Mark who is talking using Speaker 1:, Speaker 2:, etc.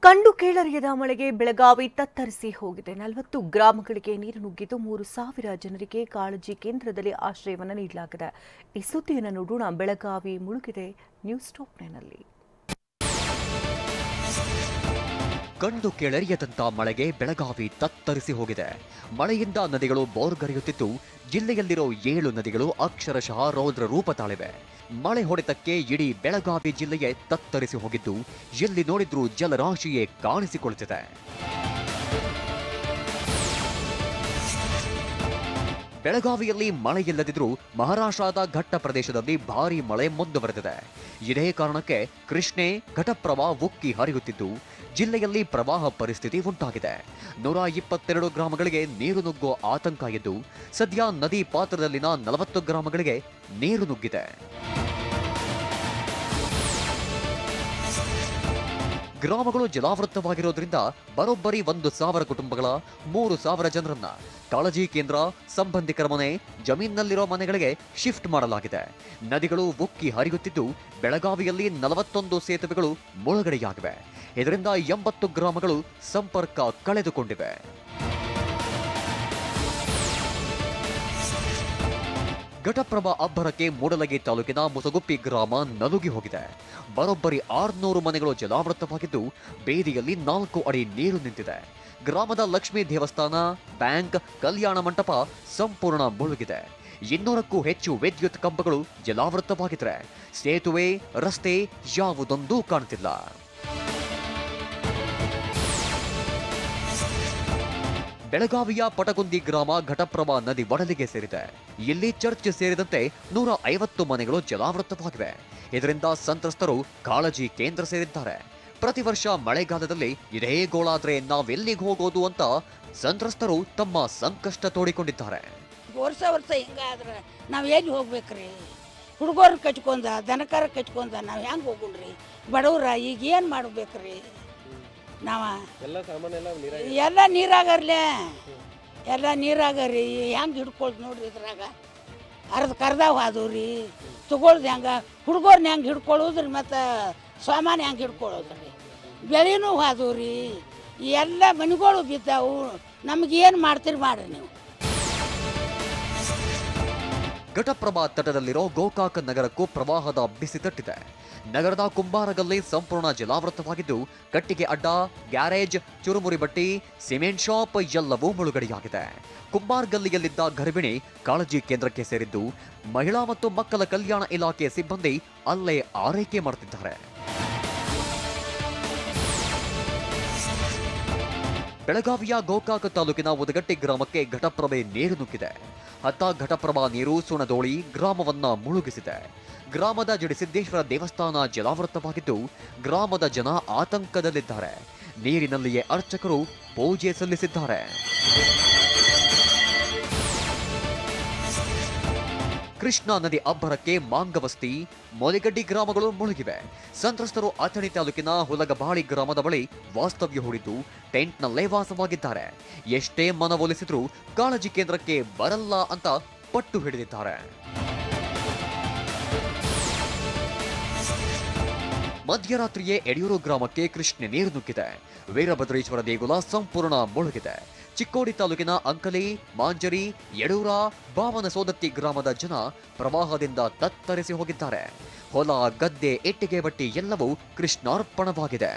Speaker 1: ಕಂಡು ಕೇಳರಿಯದ ಮಳೆಗೆ ಬೆಳಗಾವಿ ತತ್ತರಿಸಿ ಹೋಗಿದೆ. 40 ಗ್ರಾಮಗಳಿಗೆ ನೀರು ನುಗ್ಗಿದ್ದು 3,000 ಜನರಿಗೆ ಕಾಳಜಿ ಕೇಂದ್ರದಲ್ಲಿ ಆಶ್ರಯವನ್ನು ನೀಡಲಾಗಿದೆ. ಈ ಸುದ್ದಿಯನ್ನು ನೋಡೋಣ. ಬೆಳಗಾವಿ ಮುಳುಗಿದೆ. ನ್ಯೂಸ್ ಟಾಪ್ 9ನಲ್ಲಿ.
Speaker 2: ಕಂಡು ಕೇಳರಿಯದಂತ ಮಳೆಗೆ ಬೆಳಗಾವಿ ತತ್ತರಿಸಿ ಹೋಗಿದೆ. ಮಳೆಯಿಂದ ನದಿಗಳು ಬೋರ್ಗರೆಯುತ್ತಿದ್ದು, ಜಿಲ್ಲೆಯಲ್ಲಿರೋ 7 ನದಿಗಳು ಅಕ್ಷರಶಃ ರೌದ್ರ ರೂಪ ತಾಳಿವೆ. ಮಳೆ ಹೊಡೆತಕ್ಕೆ ಇಡೀ ಬೆಳಗಾವಿ ಜಿಲ್ಲೆಯೇ ತತ್ತರಿಸಿ ಹೋಗಿದ್ದು, ಎಲ್ಲಿ ನೋಡಿದ್ರೂ ಜಲರಾಶಿಯೇ ಕಾಣಿಸಿಕೊಳ್ಳುತ್ತಿದೆ. ಬೆಳಗಾವಿಯಲ್ಲಿ ಮಳೆ ಇಲ್ಲದಿದ್ರೂ ಮಹಾರಾಷ್ಟ್ರದ ಘಟ್ಟ ಪ್ರದೇಶದಲ್ಲಿ ಭಾರೀ ಮಳೆ ಮುಂದುವರೆದಿದೆ. ಇದೇ ಕಾರಣಕ್ಕೆ ಕೃಷ್ಣೆ, ಘಟಪ್ರಭಾ ಉಕ್ಕಿ ಹರಿಯುತ್ತಿದ್ದು, ಜಿಲ್ಲೆಯಲ್ಲಿ ಪ್ರವಾಹ ಪರಿಸ್ಥಿತಿ ಉಂಟಾಗಿದೆ. 122 ಗ್ರಾಮಗಳಿಗೆ ನೀರು ನುಗ್ಗುವ ಆತಂಕ ಇದ್ದು, ಸದ್ಯ ನದಿ ಪಾತ್ರದಲ್ಲಿನ 40 ಗ್ರಾಮಗಳಿಗೆ ನೀರು ನುಗ್ಗಿದೆ. ಗ್ರಾಮಗಳು ಜಲಾವೃತವಾಗಿರೋದ್ರಿಂದ ಬರೋಬ್ಬರಿ 1,000 ಕುಟುಂಬಗಳ 3,000 ಜನರನ್ನ ಕಾಳಜಿ ಕೇಂದ್ರ, ಸಂಬಂಧಿಕರ ಮನೆ, ಜಮೀನಿನಲ್ಲಿರೋ ಮನೆಗಳಿಗೆ ಶಿಫ್ಟ್ ಮಾಡಲಾಗಿದೆ. ನದಿಗಳು ಉಕ್ಕಿ ಹರಿಯುತ್ತಿದ್ದು, ಬೆಳಗಾವಿಯಲ್ಲಿ 41 ಸೇತುವೆಗಳು ಮುಳುಗಡೆಯಾಗಿವೆ. ಇದರಿಂದ 80 ಗ್ರಾಮಗಳು ಸಂಪರ್ಕ ಕಳೆದುಕೊಂಡಿವೆ. ಘಟಪ್ರಭಾ ಅಬ್ಬರಕ್ಕೆ ಮೂಡಲಗಿ ತಾಲೂಕಿನ ಮುಸಗುಪ್ಪಿ ಗ್ರಾಮ ನಲುಗಿ ಹೋಗಿದೆ. ಬರೋಬ್ಬರಿ 600 ಮನೆಗಳು ಜಲಾವೃತವಾಗಿದ್ದು, ಬೇದಿಯಲ್ಲಿ 4 ಅಡಿ ನೀರು ನಿಂತಿದೆ. ಗ್ರಾಮದ ಲಕ್ಷ್ಮೀ ದೇವಸ್ಥಾನ, ಬ್ಯಾಂಕ್, ಕಲ್ಯಾಣ ಮಂಟಪ ಸಂಪೂರ್ಣ ಮುಳುಗಿದೆ. 200ಕ್ಕೂ ಹೆಚ್ಚು ವಿದ್ಯುತ್ ಕಂಬಗಳು ಜಲಾವೃತವಾಗಿದ್ರೆ, ಸೇತುವೆ, ರಸ್ತೆ ಯಾವುದೊಂದೂ ಕಾಣುತ್ತಿಲ್ಲ. ಬೆಳಗಾವಿಯ ಪಟಗುಂದಿ ಗ್ರಾಮ ಘಟಪ್ರಭಾ ನದಿ ಒಡಲಿಗೆ ಸೇರಿದೆ. ಇಲ್ಲಿ ಚರ್ಚ್ ಸೇರಿದಂತೆ 150 ಮನೆಗಳು ಜಲಾವೃತವಾಗಿವೆ. ಇದರಿಂದ ಸಂತ್ರಸ್ತರು ಕಾಳಜಿ ಕೇಂದ್ರ ಸೇರಿದ್ದಾರೆ. ಪ್ರತಿ ವರ್ಷ ಮಳೆಗಾಲದಲ್ಲಿ ಇದೇ ಗೋಳಾದ್ರೆ ನಾವೆಲ್ಲಿಗೆ ಹೋಗೋದು ಅಂತ ಸಂತ್ರಸ್ತರು ತಮ್ಮ ಸಂಕಷ್ಟ ತೋಡಿಕೊಂಡಿದ್ದಾರೆ.
Speaker 3: ವರ್ಷ ಹಿಂಗಾದ್ರೆ ನಾವು ಎಲ್ಲಿ ಹೋಗ್ಬೇಕ್ರಿ? ಹುಡುಗರು ಕಚ್ಕೊಂಡ, ದನಕರ ಕಚ್ಕೊಂಡ ನಾವು ಹೆಂಗೆ ಹೋಗುಣ್ರಿ? ಬಡವ್ರ ಈಗ ಏನು ಮಾಡ್ಬೇಕ್ರಿ? ನಾವ ಎಲ್ಲ ನೀರಾಗರ್ಲೆ, ಎಲ್ಲ ನೀರಾಗರಿ ಹೆಂಗೆ ಹಿಡ್ಕೊಳ್ದು ನೋಡ್ರಿ. ಇದ್ರಾಗ ಕರ್ದಾವ್ ಆದವ್ರಿ, ತಗೊಳ್ದು ಹೆಂಗೆ ಹುಡುಗರ್ನ ಹೆಂಗೆ ಹಿಡ್ಕೊಳ್ಳೋದ್ರಿ, ಮತ್ತು ಸಾಮಾನು ಹೆಂಗೆ ಹಿಡ್ಕೊಳ್ಳೋದ್ರಿ. ಬೆಳೆನೂ ಆದವ್ರಿ, ಎಲ್ಲ ಮನೆಗಳು ಬಿದ್ದಾವು. ನಮಗೇನು ಮಾಡ್ತೀರಿ ಮಾಡ್ರಿ ನೀವು.
Speaker 2: ಘಟಪ್ರಭಾ ತಟದಲ್ಲಿರೋ ಗೋಕಾಕ ನಗರಕ್ಕೂ ಪ್ರವಾಹದ ಬಿಸಿ ತಟ್ಟಿದೆ. ನಗರದ ಕುಂಬಾರಗಲ್ಲಿ ಸಂಪೂರ್ಣ ಜಲಾವೃತವಾಗಿದ್ದು, ಕಟ್ಟಿಗೆ ಅಡ್ಡ, ಗ್ಯಾರೇಜ್, ಚುರುಮುರಿ ಬಟ್ಟಿ, ಸಿಮೆಂಟ್ ಶಾಪ್ ಎಲ್ಲವೂ ಮುಳುಗಡೆಯಾಗಿದೆ. ಕುಂಬಾರ್ಗಲ್ಲಿಯಲ್ಲಿದ್ದ ಗರ್ಭಿಣಿ ಕಾಳಜಿ ಕೇಂದ್ರಕ್ಕೆ ಸೇರಿದ್ದು, ಮಹಿಳಾ ಮತ್ತು ಮಕ್ಕಳ ಕಲ್ಯಾಣ ಇಲಾಖೆ ಸಿಬ್ಬಂದಿ ಅಲ್ಲೇ ಆರೈಕೆ ಮಾಡುತ್ತಿದ್ದಾರೆ. ಬೆಳಗಾವಿಯ ಗೋಕಾಕ ತಾಲೂಕಿನ ಉದಗಟ್ಟಿ ಗ್ರಾಮಕ್ಕೆ ಘಟಪ್ರಭೆ ನೀರು ನುಗ್ಗಿದೆ. ಘಟಪ್ರಭಾ ನೀರು ಸುಣದೋಳಿ ಗ್ರಾಮವನ್ನ ಮುಳುಗಿಸಿದೆ. ಗ್ರಾಮದ ಜಡಿಸಿದ್ದೇಶ್ವರ ದೇವಸ್ಥಾನ ಜಲಾವೃತವಾಗಿದ್ದು, ಗ್ರಾಮದ ಜನ ಆತಂಕದಲ್ಲಿದ್ದಾರೆ. ನೀರಿನಲ್ಲಿಯೇ ಅರ್ಚಕರು ಪೂಜೆ ಸಲ್ಲಿಸಿದ್ದಾರೆ. ಕೃಷ್ಣಾ ನದಿ ಅಬ್ಬರಕ್ಕೆ ಮಾಂಗವಸ್ತಿ, ಮೊಲಿಗಡ್ಡಿ ಗ್ರಾಮಗಳು ಮುಳುಗಿವೆ. ಸಂತ್ರಸ್ತರು ಅಥಣಿ ತಾಲೂಕಿನ ಹುಲಗಬಾಳಿ ಗ್ರಾಮದ ಬಳಿ ವಾಸ್ತವ್ಯ ಹೂಡಿದ್ದು, ಟೆಂಟ್ನಲ್ಲೇ ವಾಸವಾಗಿದ್ದಾರೆ. ಎಷ್ಟೇ ಮನವೊಲಿಸಿದ್ರೂ ಕಾಳಜಿ ಕೇಂದ್ರಕ್ಕೆ ಬರಲ್ಲ ಅಂತ ಪಟ್ಟು ಹಿಡಿದಿದ್ದಾರೆ. ಮಧ್ಯರಾತ್ರಿಯೇ ಯಡಿಯೂರು ಗ್ರಾಮಕ್ಕೆ ಕೃಷ್ಣೆ ನೀರು ನುಗ್ಗಿದೆ. ವೀರಭದ್ರೇಶ್ವರ ದೇಗುಲ ಸಂಪೂರ್ಣ ಮುಳುಗಿದೆ. ಚಿಕ್ಕೋಡಿ ತಾಲೂಕಿನ ಅಂಕಲಿ, ಮಾಂಜರಿ, ಯಡೂರ, ಬಾವನಸೋದತ್ತಿ ಗ್ರಾಮದ ಜನ ಪ್ರವಾಹದಿಂದ ತತ್ತರಿಸಿ ಹೋಗಿದ್ದಾರೆ. ಹೊಲ, ಗದ್ದೆ, ಇಟ್ಟಿಗೆ ಬಟ್ಟಿ ಎಲ್ಲವೂ ಕೃಷ್ಣಾರ್ಪಣವಾಗಿದೆ.